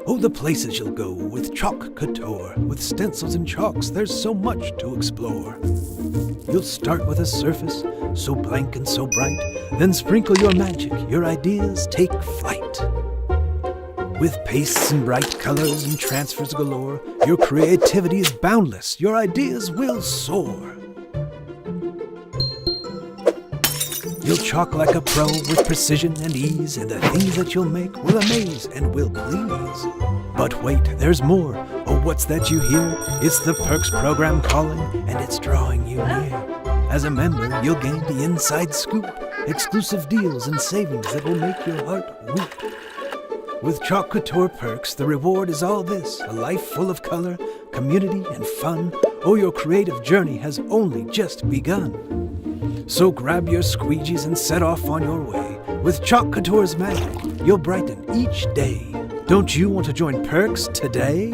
Oh, the places you'll go with Chalk Couture. With stencils and chalks, there's so much to explore. You'll start with a surface so blank and so bright, then sprinkle your magic, your ideas take flight. With pastes and bright colors and transfers galore, your creativity is boundless, your ideas will soar. You'll chalk like a pro with precision and ease, and the things that you'll make will amaze and will please. But wait, there's more. Oh, what's that you hear? It's the Perks program calling, and it's drawing you near. As a member, you'll gain the inside scoop, exclusive deals and savings that will make your heart whoop. With Chalk Couture Perks, the reward is all this: a life full of color, community, and fun. Oh, your creative journey has only just begun. So grab your squeegees and set off on your way. With Chalk Couture's magic, you'll brighten each day. Don't you want to join Perks today?